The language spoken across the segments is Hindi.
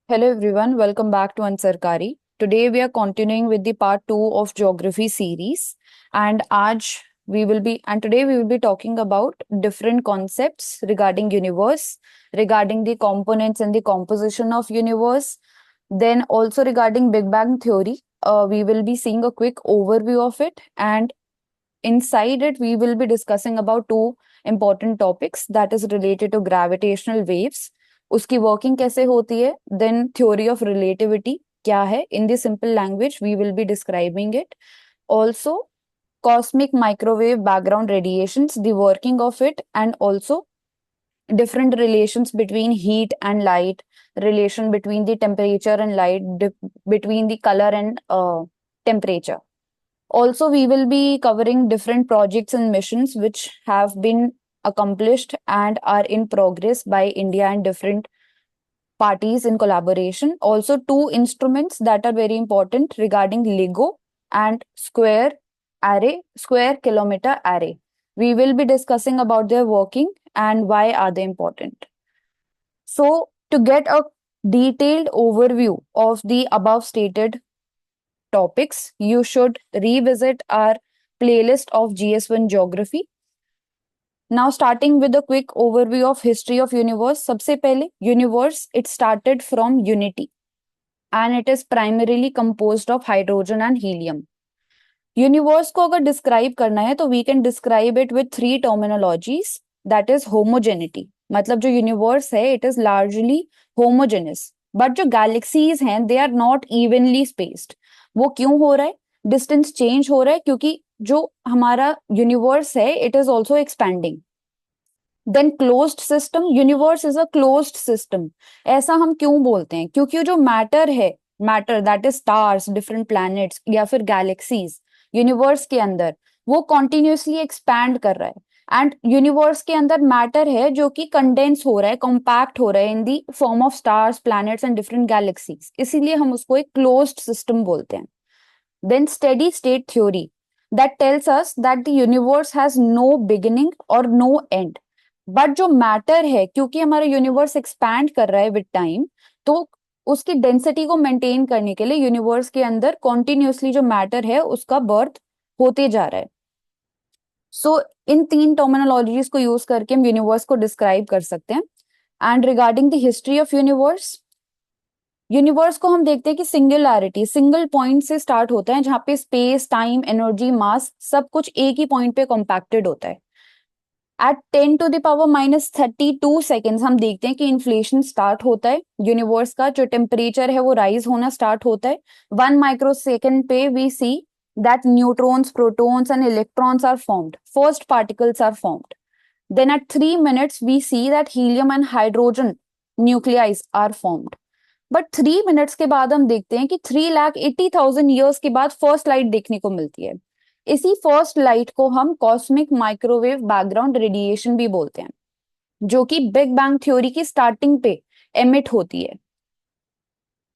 Hello everyone, welcome back to Ansarkari. Today we are continuing with the part 2 of geography series and today we will be talking about different concepts regarding universe, regarding the components and the composition of universe, then also regarding Big Bang theory. We will be seeing a quick overview of it, and inside it we will be discussing about two important topics, that is related to gravitational waves, उसकी वर्किंग कैसे होती है, देन थ्योरी ऑफ रिलेटिविटी क्या है, in the simple language we will be describing it, also cosmic microwave background radiations, the working of it, and also different relations between heat and light, relation between the temperature and light, between the color and temperature. Also, we will be covering different projects and missions which have been accomplished and are in progress by India and different parties in collaboration. Also, two instruments that are very important regarding LIGO and square kilometer array. We will be discussing about their working and why are they important. So, to get a detailed overview of the above stated topics, you should revisit our playlist of GS1 Geography. Now, starting with a quick overview of history of universe. सबसे पहले universe, it started from unity and it is primarily composed of hydrogen and helium. Universe को अगर describe करना है तो we can describe it with three terminologies, that is homogeneity. मतलब जो universe है it is largely homogeneous, but जो galaxies हैं they are not evenly spaced. वो क्यों हो रहा है? Distance change हो रहा है क्योंकि जो हमारा universe है it is also expanding. Then closed system, universe is a closed system. ऐसा हम क्यों बोलते हैं? क्योंकि जो मैटर है, matter that is stars, different planets या फिर गैलेक्सीज यूनिवर्स के अंदर, वो कॉन्टिन्यूसली एक्सपैंड कर रहा है एंड यूनिवर्स के अंदर मैटर है जो कि कंडेंस हो रहा है, कॉम्पैक्ट हो रहा है in the form of stars, planets and different galaxies, इसीलिए हम उसको एक क्लोज्ड सिस्टम बोलते हैं. Then steady state theory that tells us that the universe has no beginning or no end. But जो मैटर है, क्योंकि हमारा यूनिवर्स एक्सपैंड कर रहा है विद टाइम, तो उसकी डेंसिटी को मेंटेन करने के लिए यूनिवर्स के अंदर कॉन्टिन्यूसली जो मैटर है उसका बर्थ होते जा रहा है. सो इन तीन टर्मिनोलॉजीज को यूज करके हम यूनिवर्स को डिस्क्राइब कर सकते हैं. And regarding the history of universe, universe को हम देखते हैं कि सिंगुलैरिटी, सिंगल पॉइंट से स्टार्ट होता है जहां पे स्पेस, टाइम, एनर्जी, मास सब कुछ एक ही पॉइंट पे कॉम्पैक्टेड होता है. एट 10⁻−32 सेकेंड्स हम देखते हैं कि इन्फ्लेशन स्टार्ट होता है यूनिवर्स का, जो टेम्परेचर है वो राइज होना स्टार्ट होता है. 1 माइक्रोसेकेंड पे we see that neutrons, protons and electrons are formed, first particles are formed. Then at 3 minutes we see that helium and hydrogen nuclei are formed. But 3 minutes के बाद हम देखते हैं कि 3,80,000 ईयर्स के बाद फर्स्ट लाइट देखने को मिलती है. इसी फर्स्ट लाइट को हम कॉस्मिक माइक्रोवेव बैकग्राउंड रेडिएशन भी बोलते हैं, जो कि बिग बैंग थ्योरी की स्टार्टिंग पे एमिट होती है.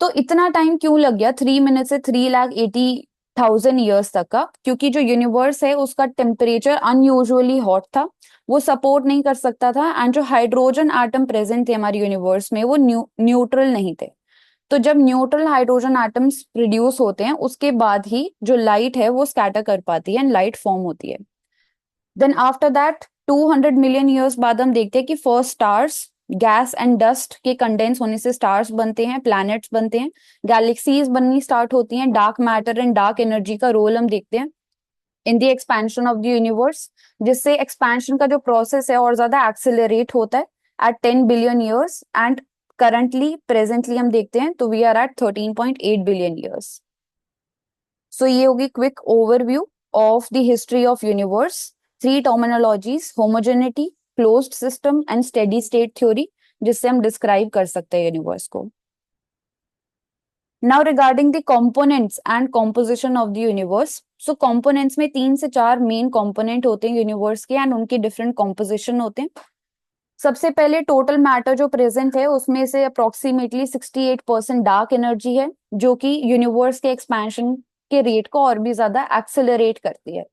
तो इतना टाइम क्यों लग गया 3 मिनट से 3,80,000 ईयर्स तक का? क्योंकि जो यूनिवर्स है उसका टेम्परेचर अनयूजुअली हॉट था, वो सपोर्ट नहीं कर सकता था, एंड जो हाइड्रोजन एटम प्रेजेंट थे हमारे यूनिवर्स में वो न्यूट्रल नहीं थे. तो जब न्यूट्रल हाइड्रोजन एटम्स प्रोड्यूस होते हैं उसके बाद ही जो लाइट है वो स्कैटर कर पाती है एंड लाइट फॉर्म होती है. Then after that 200 million years बाद हम देखते हैं कि first stars, gas and dust के कंडेंस होने से स्टार्स बनते हैं, प्लैनेट्स बनते हैं, गैलेक्सीज बननी स्टार्ट होती हैं, dark matter and dark energy का रोल हम देखते हैं in the expansion of the universe, जिससे एक्सपेंशन का जो प्रोसेस है और ज्यादा एक्सेलरेट होता है at 10 billion years. And currently, presently हम देखते हैं तो we are at 13.8 billion years. So ये होगी quick overview of the history of universe. Three terminologies, homogeneity, closed system and steady state theory, जिससे हम डिस्क्राइब कर सकते हैं यूनिवर्स को. Now regarding the components and composition of the universe. So components में 3 से 4 मेन कंपोनेंट होते हैं यूनिवर्स के एंड उनके डिफरेंट कॉम्पोजिशन होते हैं. सबसे पहले टोटल मैटर जो प्रेजेंट है उसमें से अप्रोक्सीमेटली 68% डार्क एनर्जी है, जो कि यूनिवर्स के एक्सपेंशन के रेट को और भी ज्यादा एक्सेलरेट करती है.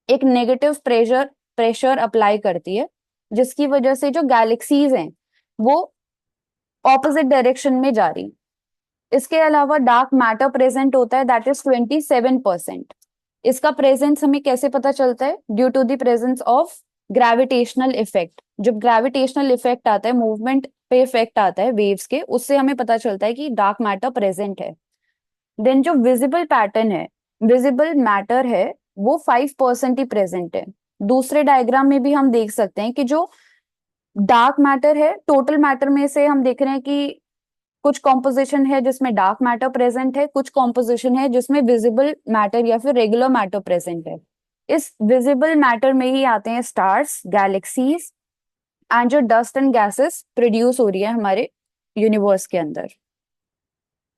एक नेगेटिव प्रेशर अप्लाई करती है, जिसकी वजह से जो गैलेक्सीज हैं वो ऑपोजिट डायरेक्शन में जा रही. इसके अलावा डार्क मैटर प्रेजेंट होता है, दैट इज 27%। इसका प्रेजेंस हमें कैसे पता चलता है? Due to the presence of gravitational effect. जब ग्रेविटेशनल इफेक्ट आता है, मूवमेंट पे इफेक्ट आता है वेव्स के, उससे हमें पता चलता है कि डार्क मैटर प्रेजेंट है। देन जो विजिबल पैटर्न है, विजिबल मैटर है, वो 5% ही प्रेजेंट है। दूसरे डायग्राम में भी हम देख सकते हैं कि जो डार्क मैटर है, टोटल मैटर में से हम देख रहे हैं कि कुछ कॉम्पोजिशन है जिसमें डार्क मैटर प्रेजेंट है, कुछ कॉम्पोजिशन है जिसमें विजिबल मैटर या फिर रेगुलर मैटर प्रेजेंट है। इस विजिबल मैटर में ही आते हैं स्टार्स, गैलेक्सीज एंड जो डस्ट एंड गैसेस प्रोड्यूस हो रही है हमारे यूनिवर्स के अंदर।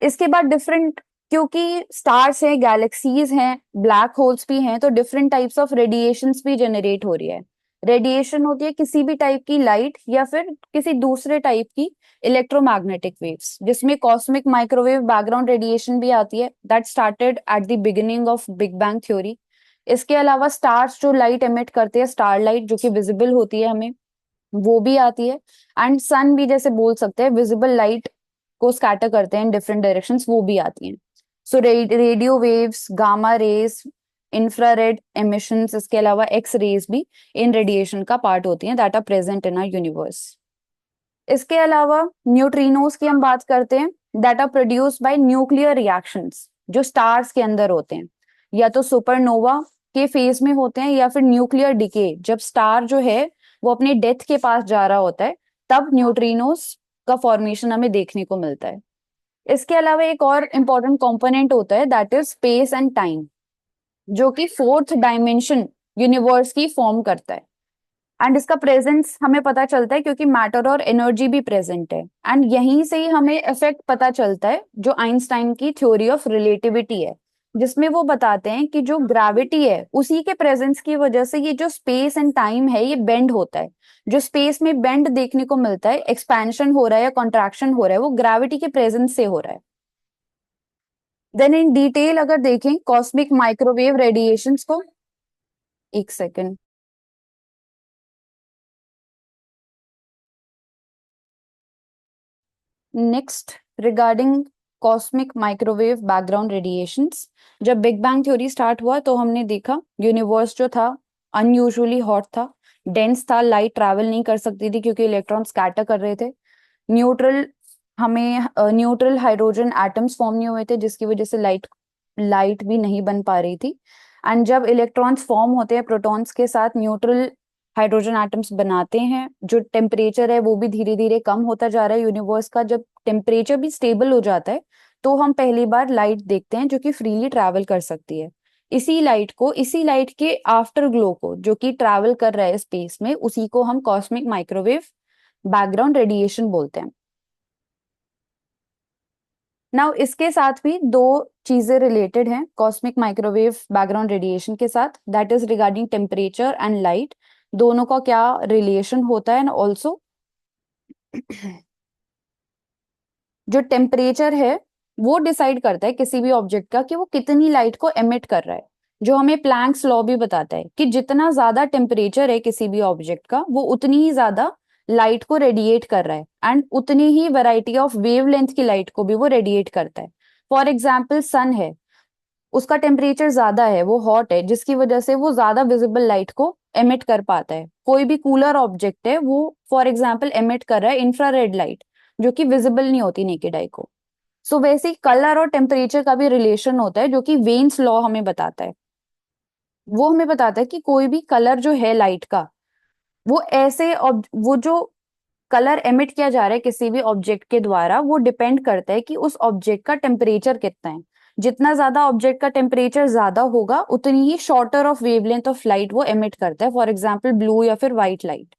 इसके बाद डिफरेंट, क्योंकि स्टार्स हैं, गैलेक्सीज हैं, ब्लैक होल्स भी हैं, तो डिफरेंट टाइप्स ऑफ रेडिएशंस भी जनरेट हो रही है। रेडिएशन होती है किसी भी टाइप की लाइट या फिर किसी दूसरे टाइप की इलेक्ट्रोमैग्नेटिक वेव्स, जिसमें कॉस्मिक माइक्रोवेव बैकग्राउंड रेडिएशन भी आती है, that started at the beginning of big bang theory. इसके अलावा स्टार्स जो लाइट एमिट करते हैं, स्टार लाइट जो कि विजिबल होती है हमें, वो भी आती है। एंड सन भी जैसे बोल सकते हैं विजिबल लाइट को स्कैटर करते हैं इन डिफरेंट डायरेक्शंस, वो भी आती हैं। So radio waves, gamma rays, infrared emissions, इसके अलावा एक्स रेज भी इन रेडिएशन का पार्ट होती हैं that are present in our universe. इसके अलावा न्यूट्रिनोज की हम बात करते हैं, that are produced by nuclear reactions, जो स्टार्स के अंदर होते हैं, या तो सुपरनोवा के फेज में होते हैं या फिर न्यूक्लियर डिके, जब स्टार जो है वो अपने डेथ के पास जा रहा होता है, तब न्यूट्रिनोज का फॉर्मेशन हमें देखने को मिलता है। इसके अलावा एक और इम्पोर्टेंट कंपोनेंट होता है, that is space and time, जो कि फोर्थ डायमेंशन यूनिवर्स की फॉर्म करता है। एंड इसका प्रेजेंस हमें पता चलता है क्योंकि मैटर और एनर्जी भी प्रेजेंट है। एंड यहीं से ही हमें इफेक्ट पता चलता है जो आइंस्टाइन की थ्योरी ऑफ रिलेटिविटी है, जिसमें वो बताते हैं कि जो ग्रेविटी है उसी के प्रेजेंस की वजह से ये जो स्पेस एंड टाइम है ये बेंड होता है। जो स्पेस में बेंड देखने को मिलता है, एक्सपेंशन हो रहा है या कॉन्ट्रैक्शन हो रहा है, वो ग्रेविटी के प्रेजेंस से हो रहा है। देन इन डिटेल अगर देखें कॉस्मिक माइक्रोवेव रेडिएशंस को, एक second. Next, regarding cosmic microwave background radiations, जब बिग बैंग थ्योरी स्टार्ट हुआ तो हमने देखा यूनिवर्स जो था अनयूजुअली हॉट था, डेंस था, लाइट ट्रैवल नहीं कर सकती थी क्योंकि इलेक्ट्रॉन स्कैटर कर रहे थे। न्यूट्रल, हमें न्यूट्रल हाइड्रोजन एटम्स फॉर्म नहीं हुए थे, जिसकी वजह से लाइट लाइट भी नहीं बन पा रही थी। एंड जब इलेक्ट्रॉन्स फॉर्म होते हैं प्रोटॉन्स के साथ, न्यूट्रल हाइड्रोजन एटम्स बनाते हैं, जो टेम्परेचर है वो भी धीरे धीरे कम होता जा रहा है यूनिवर्स का। जब टेम्परेचर भी स्टेबल हो जाता है तो हम पहली बार लाइट देखते हैं जो कि फ्रीली ट्रैवल कर सकती है। इसी लाइट के आफ्टर ग्लो को, जो कि ट्रैवल कर रहा है स्पेस में, उसी को हम कॉस्मिक माइक्रोवेव बैकग्राउंड रेडिएशन बोलते हैं। नाउ इसके साथ भी दो चीजें रिलेटेड हैं कॉस्मिक माइक्रोवेव बैकग्राउंड रेडिएशन के साथ, that is regarding temperature and light, दोनों का क्या रिलेशन होता है। एंड ऑल्सो जो टेम्परेचर है वो डिसाइड करता है किसी भी ऑब्जेक्ट का कि वो कितनी लाइट को एमिट कर रहा है। जो हमें प्लैंक्स लॉ भी बताता है कि जितना ज्यादा टेम्परेचर है किसी भी ऑब्जेक्ट का, वो उतनी ही ज्यादा लाइट को रेडिएट कर रहा है, एंड उतनी ही वैरायटी ऑफ वेवलेंथ की लाइट को भी वो रेडिएट करता है। फॉर एग्जाम्पल सन है, उसका टेम्परेचर ज्यादा है, वो हॉट है, जिसकी वजह से वो ज्यादा विजिबल लाइट को एमिट कर पाता है। कोई भी कूलर ऑब्जेक्ट है, वो फॉर एग्जाम्पल एमिट कर रहा है इंफ्रारेड लाइट, जो कि विजिबल नहीं होती नेकेड आई को। सो वैसे ही कलर और टेम्परेचर का भी रिलेशन होता है, जो कि वेन्स लॉ हमें बताता है। वो हमें बताता है कि कोई भी कलर जो है लाइट का, वो वो जो कलर एमिट किया जा रहा है किसी भी ऑब्जेक्ट के द्वारा, वो डिपेंड करता है कि उस ऑब्जेक्ट का टेम्परेचर कितना है। जितना ज्यादा ऑब्जेक्ट का टेम्परेचर ज्यादा होगा, उतनी ही shorter of wavelength of light वो एमिट करता है, फॉर एग्जाम्पल ब्लू या फिर व्हाइट लाइट।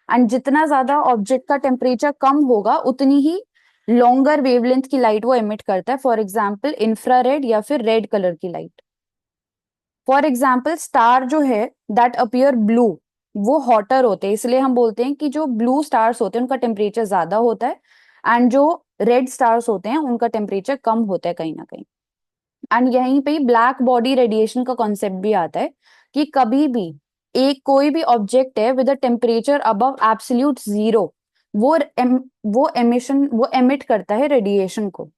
एंड जितना ज्यादा ऑब्जेक्ट का टेम्परेचर कम होगा, उतनी ही लॉन्गर वेवलेंथ की लाइट वो एमिट करता है, फॉर एग्जाम्पल इंफ्रारेड या फिर रेड कलर की लाइट। फॉर एग्जाम्पल स्टार जो है दैट अपीयर ब्लू, वो हॉटर होते हैं, इसलिए हम बोलते हैं कि जो ब्लू स्टार्स होते हैं उनका टेम्परेचर ज्यादा होता है, एंड जो रेड स्टार्स होते हैं उनका टेम्परेचर कम होता है कहीं ना कहीं। एंड यहीं पे ब्लैक बॉडी रेडिएशन का कॉन्सेप्ट भी आता है कि कभी भी एक कोई भी ऑब्जेक्ट है with a temperature above absolute zero, वो वो एमिशन वो एमिट करता है रेडिएशन को।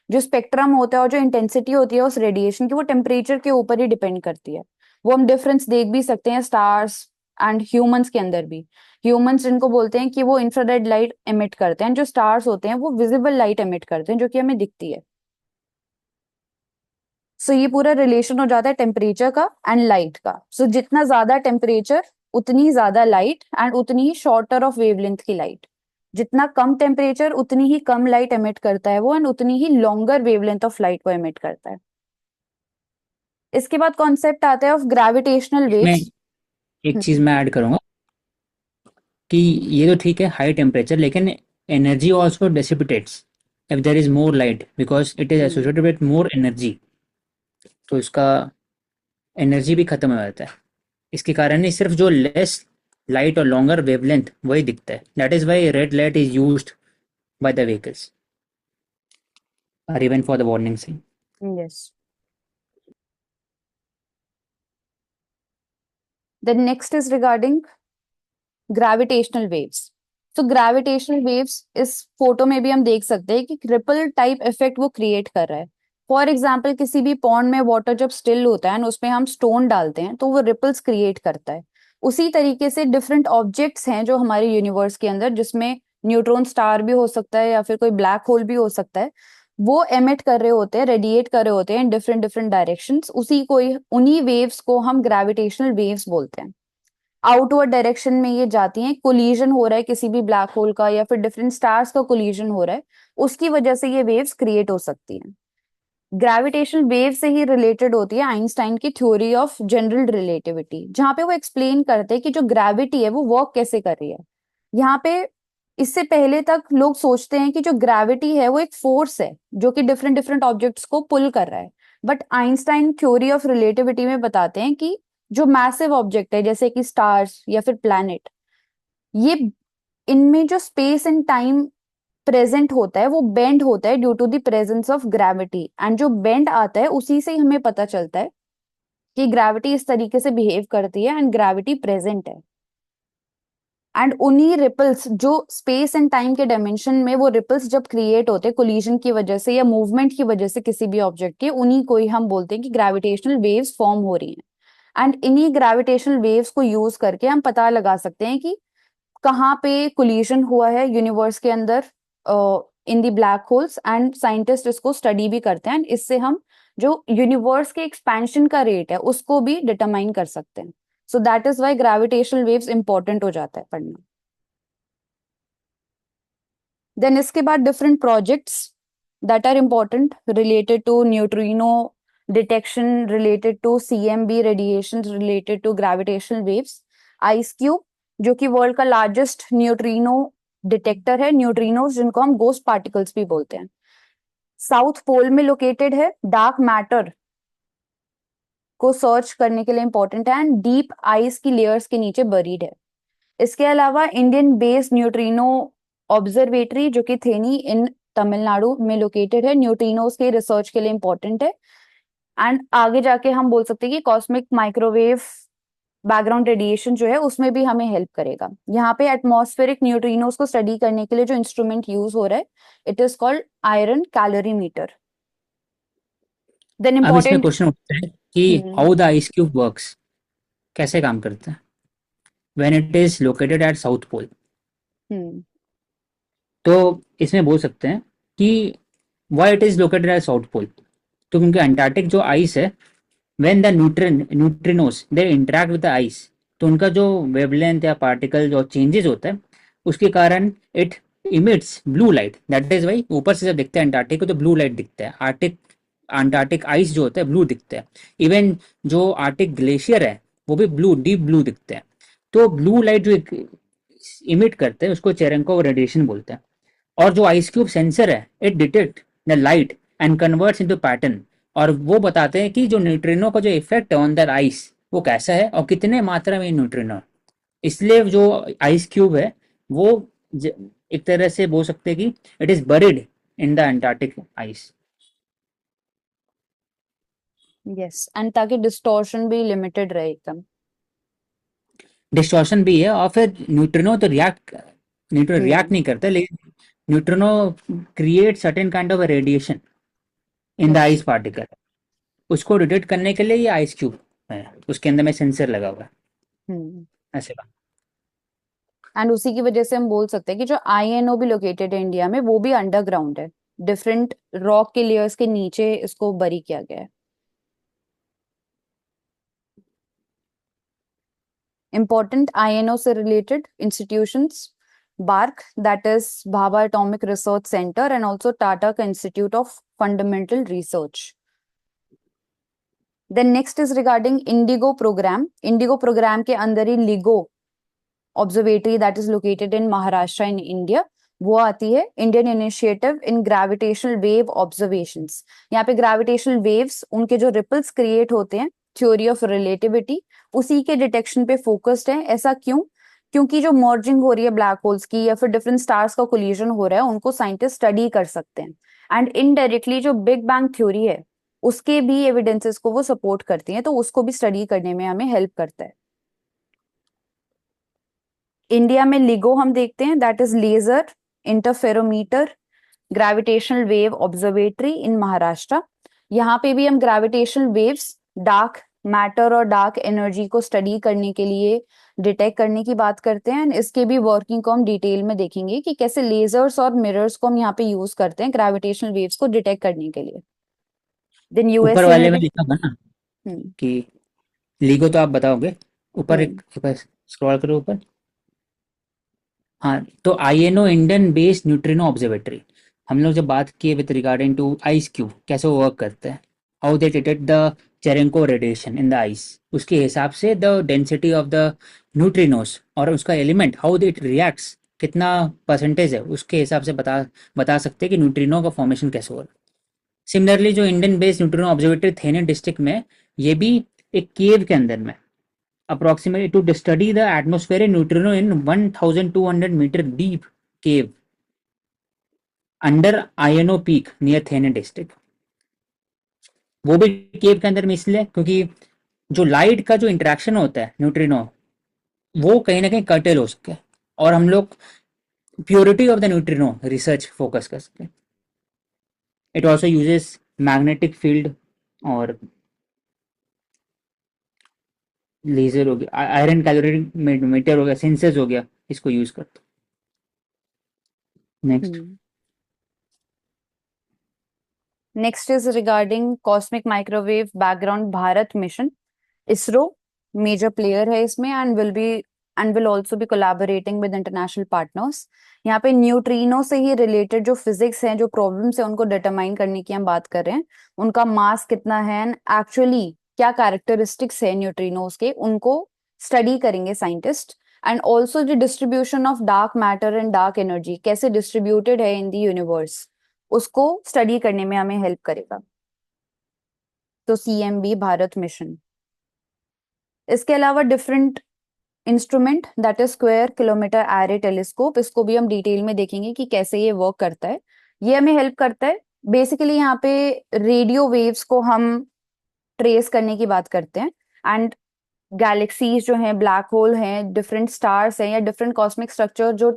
जो स्पेक्ट्रम होता है और जो इंटेंसिटी होती है उस रेडिएशन की, वो टेम्परेचर के ऊपर ही डिपेंड करती है। वो हम डिफरेंस देख भी सकते हैं स्टार्स एंड ह्यूमंस के अंदर भी। ह्यूमंस जिनको बोलते हैं कि वो इंफ्रारेड लाइट एमिट करते हैं, जो स्टार्स होते हैं वो विजिबल लाइट एमिट करते हैं जो कि हमें दिखती है। सो ये पूरा रिलेशन हो जाता है टेम्परेचर का एंड लाइट का। सो जितना ज्यादा टेम्परेचर उतनी ज्यादा लाइट एंड उतनी ही शॉर्टर ऑफ वेवलेंथ की लाइट। जितना कम टेम्परेचर उतनी ही कम लाइट एमिट करता है वो, एंड उतनी ही लॉन्गर वेवलेंथ ऑफ लाइट को एमिट करता है। इसके बाद कॉन्सेप्ट आता है ऑफ ग्रेविटेशनल मैं वेव्स। एक चीज मैं ऐड करूंगा कि ये तो ठीक है हाई टेम्परेचर, लेकिन energy also dissipates if there is more light because it is associated with more energy. तो इसका एनर्जी भी खत्म हो जाता है। इसके कारण ही सिर्फ जो लेस लाइट और लॉन्गर वेवलेंथ वही दिखता है। That is why red light is used by the vehicles और even for the warning sign. Yes. Then next is regarding gravitational waves. तो ग्रेविटेशनल वेव्स इस फोटो में भी हम देख सकते हैं कि रिपल टाइप इफेक्ट वो क्रिएट कर रहा है। फॉर एग्जाम्पल किसी भी पॉन्ड में वाटर जब स्टिल होता है और उसमें हम स्टोन डालते हैं तो वो रिपल्स क्रिएट करता है। उसी तरीके से डिफरेंट ऑब्जेक्ट्स हैं जो हमारे यूनिवर्स के अंदर, जिसमें न्यूट्रॉन स्टार भी हो सकता है या फिर कोई ब्लैक होल भी हो सकता है, वो एमिट कर रहे होते हैं, रेडिएट कर रहे होते हैं इन डिफरेंट डिफरेंट डायरेक्शंस। उसी को उन्हीं वेव्स को हम ग्रेविटेशनल वेव्स बोलते हैं। आउटवर्ड डायरेक्शन में ये जाती हैं, कोलिजन हो रहा है किसी भी ब्लैक होल का या फिर डिफरेंट स्टार्स का कोलिजन हो रहा है, उसकी वजह से ये वेव्स क्रिएट हो सकती हैं। ग्रेविटेशनल वेव से ही रिलेटेड होती है आइंस्टाइन की थ्योरी ऑफ जनरल रिलेटिविटी, जहां पे वो एक्सप्लेन करते हैं कि जो ग्रेविटी है वो वर्क कैसे कर रही है। यहाँ पे इससे पहले तक लोग सोचते हैं कि जो ग्रेविटी है वो एक फोर्स है जो कि डिफरेंट डिफरेंट ऑब्जेक्ट्स को पुल कर रहा है। But Einstein theory of relativity में बताते हैं कि जो मैसिव ऑब्जेक्ट है जैसे कि स्टार्स या फिर प्लैनेट, ये इनमें जो स्पेस एंड टाइम प्रेजेंट होता है वो बेंड होता है due to the presence of gravity, and जो बेंड आता है उसी से ही हमें पता चलता है कि ग्रेविटी इस तरीके से बिहेव करती है एंड ग्रेविटी प्रेजेंट है। एंड उन्हीं रिपल्स जो स्पेस एंड टाइम के डायमेंशन में वो रिपल्स जब क्रिएट होते हैं कोलिजन की वजह से या मूवमेंट की वजह से किसी भी ऑब्जेक्ट के, उन्हीं को ही हम बोलते हैं कि ग्रेविटेशनल वेव्स फॉर्म हो रही हैं। एंड इन्हीं ग्रेविटेशनल वेव्स को यूज करके हम पता लगा सकते हैं कि कहाँ पे कोलिजन हुआ है यूनिवर्स के अंदर इन दी ब्लैक होल्स, एंड साइंटिस्ट इसको स्टडी भी करते हैं। इससे हम जो यूनिवर्स के एक्सपेंशन का रेट है उसको भी डिटरमाइन कर सकते हैं। So that is why gravitational waves important हो जाता है पढ़ना। देन इसके बाद different projects that are important related to neutrino detection, related to CMB radiation, related to gravitational waves. IceCube जो कि वर्ल्ड का लार्जेस्ट न्यूट्रिनो डिटेक्टर है, न्यूट्रिनोज जिनको हम गोस्ट पार्टिकल्स भी बोलते हैं, साउथ पोल में लोकेटेड है, डार्क मैटर को सर्च करने के लिए इंपॉर्टेंट है, एंड डीप आइस की लेयर्स के नीचे बरीड है। इसके अलावा इंडियन बेस्ड न्यूट्रिनो ऑब्जर्वेटरी जो कि थेनी इन तमिलनाडु में लोकेटेड है, न्यूट्रिनोज के रिसर्च के लिए इंपॉर्टेंट है। एंड आगे जाके हम बोल सकते हैं कि कॉस्मिक माइक्रोवेव बैकग्राउंड रेडिएशन जो है उसमें भी हमें हेल्प करेगा। यहाँ पे एटमॉस्फेरिक न्यूट्रिनोज को स्टडी करने के लिए जो इंस्ट्रूमेंट यूज हो रहा है, it is called iron calorimeter. Then अब इसमें इम्पोर्टेंट। क्वेश्चन उठता है कि how the ice cube works, कैसे काम करता है when it is located at south pole. Hmm. तो इसमें बोल सकते हैं कि why it is located at south pole. तो क्योंकि अंटार्कटिक जो आइस है, when the neutrinos they interact with the ice, तो उनका जो वेवलेंथ या पार्टिकल जो चेंजेस होता है उसके कारण it emits blue light. That is why ऊपर से जब दिखता है अंटार्कटिक को तो ब्लू लाइट दिखता है। आर्टिक अंटार्कटिक आइस जो होता है ब्लू दिखता है। इवन जो आर्टिक ग्लेशियर है वो भी ब्लू, डीप ब्लू दिखते हैं। तो ब्लू लाइट जो इमिट करते हैं उसको चेरेंको रेडिएशन बोलते हैं। और जो आइस क्यूब सेंसर है it detect the light and converts into pattern. और वो बताते हैं कि जो न्यूट्रिनो का जो इफेक्ट है ऑन द आइस वो कैसा है और कितने मात्रा में न्यूट्रिनो है। इसलिए जो आइस क्यूब है वो एक तरह से बोल सकते हैं कि it is buried in the Antarctic ice. Yes, and ताकि डिस्टॉर्शन भी लिमिटेड रहे एकदम। डिस्टॉर्शन भी है और फिर न्यूट्रिनो हम्म। रिएक्ट नहीं करता, लेकिन neutrino create certain kind of radiation in the Yes. Ice particle. उसको डिटेक्ट करने के लिए ये आइस क्यूब है, उसके अंदर में सेंसर लगा हुआ है, हम्म। ऐसे का। एंड उसी की वजह से हम बोल सकते हैं कि जो आईएनओ भी लोकेटेड है इंडिया में, वो भी अंडरग्राउंड है। डिफरेंट रॉक के लेयर्स के नीचे इसको बरी किया गया है। Important INO से related institutions, BARC, that is Bhabha Atomic Research Center, and also Tata Institute of Fundamental Research. Then next is regarding Indigo program. Indigo program के अंदर ही LIGO observatory that is located in Maharashtra in India, वो आती है Indian initiative in gravitational wave observations. यहाँ पे ग्रेविटेशनल वेव्स, उनके जो रिपल्स क्रिएट होते हैं, थ्योरी ऑफ रिलेटिविटी, उसी के डिटेक्शन पे फोकस्ड है। ऐसा क्यों? क्योंकि जो मर्जिंग हो रही है ब्लैक होल्स की या फिर डिफरेंट स्टार्स का कोलिजन हो रहा है, उनको साइंटिस्ट स्टडी कर सकते हैं। एंड इनडायरेक्टली जो बिग बैंग थ्योरी है, उसके भी एविडेंसेस को वो सपोर्ट करती हैं, तो उसको भी स्टडी करने में हमें हेल्प करता है। इंडिया में लिगो हम देखते हैं, that is laser interferometer gravitational wave observatory in Maharashtra. यहाँ पे भी हम ग्रेविटेशनल वेव्स, डार्क मैटर और डार्क एनर्जी को स्टडी करने के लिए, डिटेक्ट करने की बात करते हैं। इसके भी वर्किंग को हम डिटेल में देखेंगे कि कैसे लेजर्स और मिरर्स को हम यहाँ पे यूज करते हैं ग्रेविटेशनल वेव्स को डिटेक्ट करने के लिए। देन ऊपर यूएसए में वाले में भी। लिखा हुआ ना हम्म। कि लीगो तो आप बताओगे, ऊपर हम्म। एक बार स्क्रॉल करो ऊपर। हाँ, तो INO Indian based neutrino observatory, हम लोग जब बात किए with regarding to ice cube कैसे वो वर्क करते हैं, how they detect the Cherenkov radiation in the ice, उसके हिसाब से the density of the neutrinos और उसका एलिमेंट हाउ दे रिएक्ट्स, कितना परसेंटेज है, उसके हिसाब से बता बता सकते हैं कि न्यूट्रिनो का फॉर्मेशन कैसे हो रहा है। सिमिलरली जो Indian based neutrino observatory Theni district में, ये भी एक केव के अंदर में, approximately to study the atmospheric neutrino in 1200 meter deep cave under INO peak near Thane district। वो भी केव के अंदर में इसलिए क्योंकि जो लाइट का जो इंटरेक्शन होता है न्यूट्रिनो, वो कहीं ना कहीं कर्टेल हो सके, और हम लोग purity of the neutrino research focus कर सके। It also uses magnetic field और लेजर हो गया, आयरन कैलोरी मीटर हो गया, सेंसर्स हो गया, इसको यूज करते। Next. Next is regarding cosmic microwave background Bharat mission. ISRO major player है इसमें and will also be collaborating with international partners. यहाँ पे न्यूट्रिनो से ही रिलेटेड जो फिजिक्स हैं, जो प्रॉब्लम्स हैं, उनको डिटरमाइन करने की हम बात कर रहे हैं। उनका मास कितना है एंड एक्चुअली क्या कैरेक्टरिस्टिक्स है न्यूट्रिनोज के, उनको स्टडी करेंगे scientist. And also the distribution of dark matter and dark energy कैसे डिस्ट्रीब्यूटेड है इन द यूनिवर्स, उसको स्टडी करने में हमें हेल्प करेगा। तो सीएमबी भारत मिशन। इसके अलावा different instrument, that is square kilometre array telescope, इसको भी हम डिटेल में देखेंगे कि कैसे ये वर्क करता है। ये हमें हेल्प करता है बेसिकली, यहाँ पे रेडियो वेव्स को हम ट्रेस करने की बात करते हैं। एंड गैलेक्सीज जो हैं, ब्लैक होल हैं, डिफरेंट स्टार्स हैं, या डिफरेंट कॉस्मिक स्ट्रक्चर जो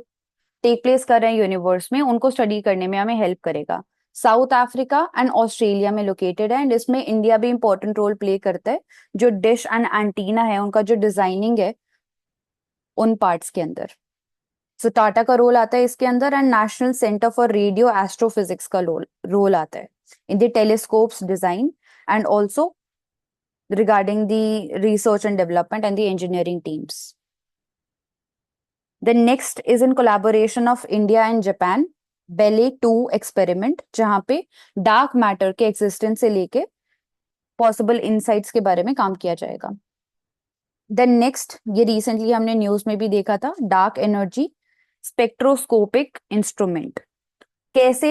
टेक प्लेस कर रहे हैं यूनिवर्स में, उनको स्टडी करने में हमें हेल्प करेगा। साउथ अफ्रीका एंड ऑस्ट्रेलिया में लोकेटेड है, एंड इसमें इंडिया भी इंपॉर्टेंट रोल प्ले करता है। जो डिश एंड एंटीना है, उनका जो डिजाइनिंग है उन पार्ट्स के अंदर, सो टाटा का रोल आता है इसके अंदर। And national centre for radio astrophysics का रोल आता है in the telescopes design and also regarding the research and development and the engineering teams. The next is in collaboration of India and Japan, Belle 2 experiment, जहां पे डार्क मैटर के एक्सिस्टेंस से लेके पॉसिबल इनसाइट्स के बारे में काम किया जाएगा। देन नेक्स्ट, ये रिसेंटली हमने न्यूज में भी देखा था, डार्क एनर्जी स्पेक्ट्रोस्कोपिक इंस्ट्रूमेंट, कैसे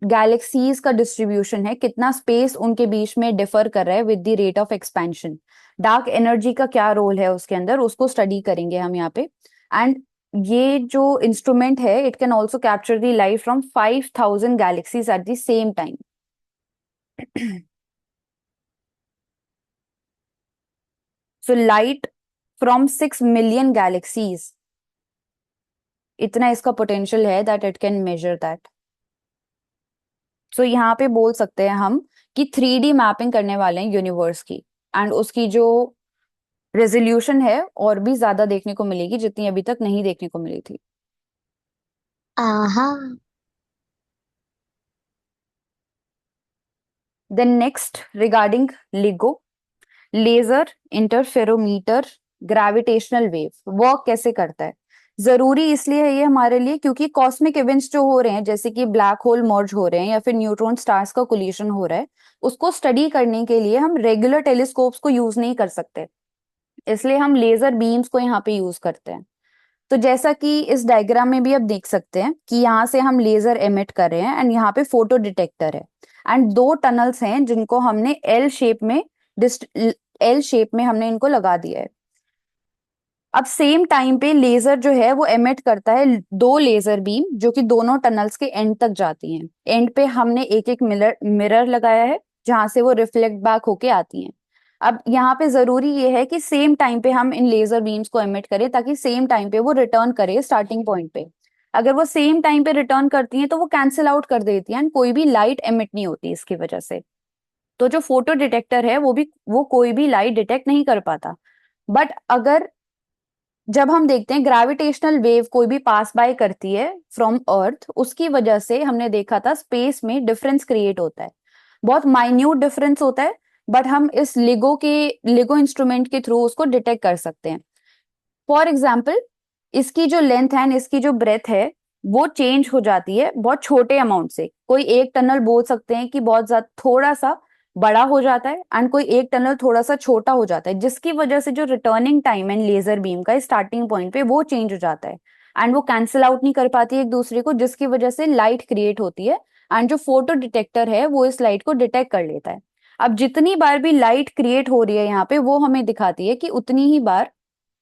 गैलेक्सीज का डिस्ट्रीब्यूशन है, कितना स्पेस उनके बीच में डिफर कर रहा है with the rate of expansion, dark energy का क्या रोल है उसके अंदर, उसको स्टडी करेंगे हम यहाँ पे। एंड ये जो इंस्ट्रूमेंट है, it can also capture the light from 5000 galaxies at the same time. So light from 6 million galaxies, इतना इसका पोटेंशियल है that it can measure that. So यहाँ पे बोल सकते हैं हम कि 3D मैपिंग करने वाले हैं यूनिवर्स की, एंड उसकी जो रेजोल्यूशन है और भी ज्यादा देखने को मिलेगी जितनी अभी तक नहीं देखने को मिली थी। आहा। Then next regarding LIGO, laser interferometer gravitational wave work कैसे करता है। जरूरी इसलिए है ये हमारे लिए क्योंकि कॉस्मिक इवेंट्स जो हो रहे हैं, जैसे कि ब्लैक होल मर्ज हो रहे हैं या फिर न्यूट्रॉन स्टार्स का कोलिशन हो रहा है, उसको स्टडी करने के लिए हम रेगुलर टेलीस्कोप्स को यूज नहीं कर सकते, इसलिए हम लेजर बीम्स को यहाँ पे यूज करते हैं। तो जैसा कि इस डायग्राम में भी आप देख सकते हैं कि यहाँ से हम लेजर एमिट कर रहे हैं एंड यहाँ पे फोटो डिटेक्टर है, एंड दो टनल्स हैं जिनको हमने एल शेप में हमने इनको लगा दिया है। अब सेम टाइम पे लेजर जो है वो एमिट करता है दो लेजर बीम जो कि दोनों टनल्स के एंड तक जाती हैं। एंड पे हमने एक एक मिरर लगाया है जहां से वो रिफ्लेक्ट बैक होके आती हैं। अब यहाँ पे जरूरी ये है कि सेम टाइम पे हम इन लेजर बीम्स को एमिट करें ताकि सेम टाइम पे वो रिटर्न करे स्टार्टिंग पॉइंट पे। अगर वो सेम टाइम पे रिटर्न करती हैं तो वो कैंसिल आउट कर देती हैं, कोई भी लाइट एमिट नहीं होती इसकी वजह से। तो जो फोटो डिटेक्टर है वो कोई भी लाइट डिटेक्ट नहीं कर पाता। बट अगर जब हम देखते हैं ग्रेविटेशनल वेव कोई भी पास बाय करती है फ्रॉम अर्थ, उसकी वजह से हमने देखा था स्पेस में डिफरेंस क्रिएट होता है, बहुत माइन्यूट डिफरेंस होता है, बट हम इस लिगो इंस्ट्रूमेंट के थ्रू उसको डिटेक्ट कर सकते हैं। फॉर एग्जाम्पल, इसकी जो लेंथ है इसकी जो ब्रेथ है वो चेंज हो जाती है बहुत छोटे अमाउंट से। कोई एक टनल बोल सकते हैं कि बहुत ज्यादा थोड़ा सा बड़ा हो जाता है एंड कोई एक टनल थोड़ा सा छोटा हो जाता है, जिसकी वजह से जो रिटर्निंग टाइम है लेजर बीम का स्टार्टिंग पॉइंट पे वो चेंज हो जाता है एंड वो कैंसिल आउट नहीं कर पाती है एक दूसरे को, जिसकी वजह से लाइट क्रिएट होती है एंड जो फोटो डिटेक्टर है वो इस लाइट को डिटेक्ट कर लेता है। अब जितनी बार भी लाइट क्रिएट हो रही है यहाँ पे वो हमें दिखाती है कि उतनी ही बार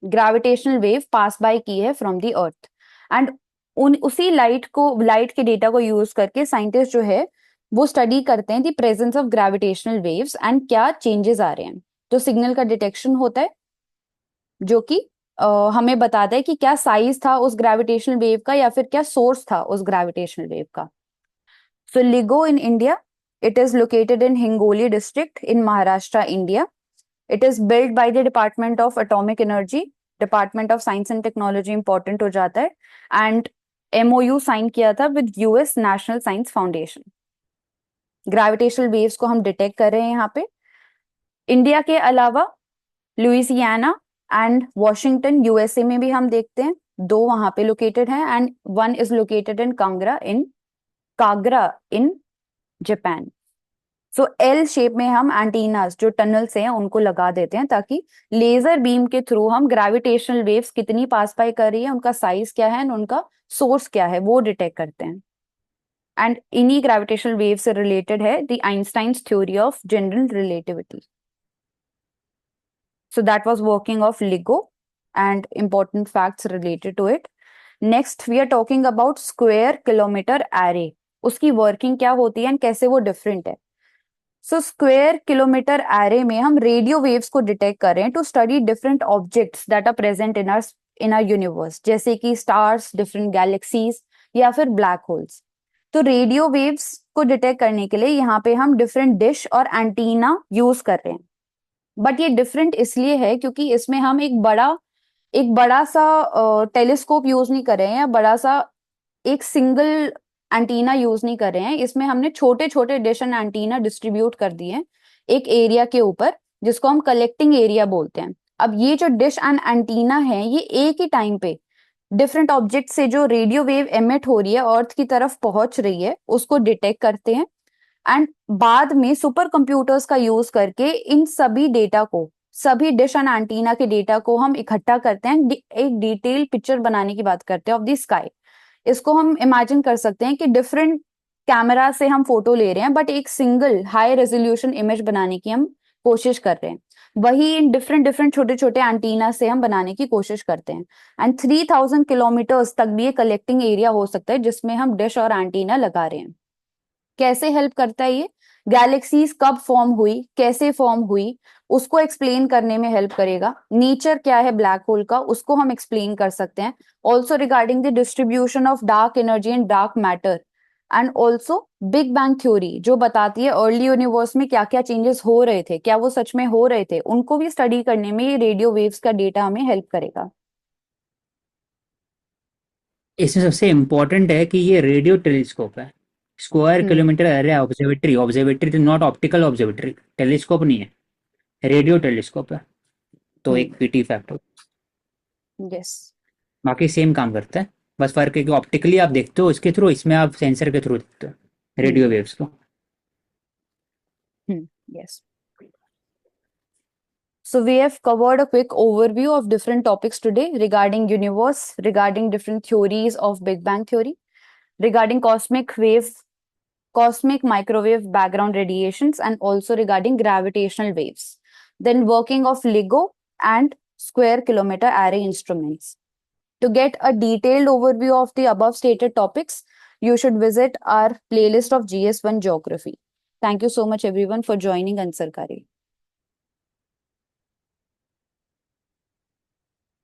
ग्रेविटेशनल वेव पास बाय की है फ्रॉम द अर्थ। एंड उसी लाइट के डेटा को यूज करके साइंटिस्ट जो है वो स्टडी करते हैं the presence of gravitational waves and क्या चेंजेस आ रहे हैं। तो सिग्नल का डिटेक्शन होता है जो कि हमें बताता है कि क्या साइज था उस ग्रेविटेशनल वेव का या फिर क्या सोर्स था उस ग्रेविटेशनल वेव का। So LIGO in India, it is located in Hingoli district in Maharashtra, India. It is build by the department of atomic energy, department of science and technology important हो जाता है, एंड एमओयू साइन किया था with US National Science Foundation. Gravitational waves को हम डिटेक्ट कर रहे हैं यहाँ पे। इंडिया के अलावा लुइसियाना एंड वॉशिंगटन यूएसए में भी हम देखते हैं, दो वहां पे लोकेटेड हैं, and one is located in कागरा in Japan. So L shape में हम एंटीनास जो टनल्स हैं उनको लगा देते हैं ताकि लेजर बीम के थ्रू हम ग्रेविटेशनल वेव्स कितनी पास बाय कर रही है, उनका साइज क्या है, उनका सोर्स क्या है वो डिटेक्ट करते हैं। एंड इन्हीं ग्रेविटेशनल वेव से रिलेटेड है the Einstein's theory of general relativity. So that was working of LIGO and important facts related to it. Next we are talking about square kilometer array. उसकी वर्किंग क्या होती है एंड कैसे वो डिफरेंट है। सो स्क्वायर किलोमीटर एरे में हम रेडियो वेव्स को डिटेक्ट कर रहे हैं to study different objects that are present in our universe, जैसे कि स्टार्स, डिफरेंट गैलेक्सीज या फिर ब्लैक होल्स। तो रेडियो वेव्स को डिटेक्ट करने के लिए यहाँ पे हम डिफरेंट डिश और एंटीना यूज कर रहे हैं। बट ये डिफरेंट इसलिए है क्योंकि इसमें हम एक बड़ा सा टेलीस्कोप यूज नहीं कर रहे हैं या बड़ा सा एक सिंगल एंटीना यूज नहीं कर रहे हैं। इसमें हमने छोटे छोटे डिश एंड एंटीना डिस्ट्रीब्यूट कर दिए हैं एक एरिया के ऊपर, जिसको हम कलेक्टिंग एरिया बोलते हैं। अब ये जो डिश एंड एंटीना है ये एक ही टाइम पे डिफरेंट ऑब्जेक्ट से जो रेडियो वेव एमिट हो रही है अर्थ की तरफ पहुंच रही है उसको डिटेक्ट करते हैं, एंड बाद में सुपर कंप्यूटर्स का यूज करके इन सभी डेटा को, सभी डिश एंड एंटीना के डेटा को हम इकट्ठा करते हैं, एक डिटेल पिक्चर बनाने की बात करते हैं ऑफ द स्काई। इसको हम इमेजिन कर सकते हैं कि डिफरेंट कैमरा से हम फोटो ले रहे हैं बट एक सिंगल हाई रेजोल्यूशन इमेज बनाने की हम कोशिश कर रहे हैं। वही इन डिफरेंट डिफरेंट छोटे छोटे एंटीना से हम बनाने की कोशिश करते हैं, एंड 3000 किलोमीटर्स तक भी ये कलेक्टिंग एरिया हो सकता है जिसमें हम डिश और एंटीना लगा रहे हैं। कैसे हेल्प करता है ये, गैलेक्सीज कब फॉर्म हुई, कैसे फॉर्म हुई, उसको एक्सप्लेन करने में हेल्प करेगा। नेचर क्या है ब्लैक होल का उसको हम एक्सप्लेन कर सकते हैं। Also regarding the distribution of dark energy and dark matter, and also big bang theory, जो बताती है अर्ली यूनिवर्स में क्या क्या चेंजेस हो रहे थे, क्या वो सच में हो रहे थे, उनको भी स्टडी करने में ये रेडियो वेव्स का डेटा हमें हेल्प करेगा। इसमें सबसे इम्पोर्टेंट है कि ये रेडियो टेलीस्कोप है, square hmm kilometre array observatory, observatory not optical observatory, telescope नहीं है, रेडियो टेलीस्कोप है। तो एक पीटी फैक्ट हो, यस। बाकी सेम काम करता है, बस फर्क है कि ऑप्टिकली आप देखते हो इसके थ्रू, इसमें आप सेंसर के थ्रू देखते हो रेडियो वेव्स को। Yes. So we have covered a quick overview of different topics today regarding universe, regarding different theories of Big Bang theory, regarding cosmic microwave background radiations, and also regarding gravitational waves. Then working of LIGO and square kilometer array instruments. To get a detailed overview of the above stated topics, you should visit our playlist of GS1 Geography. Thank you so much everyone for joining Ansarkari.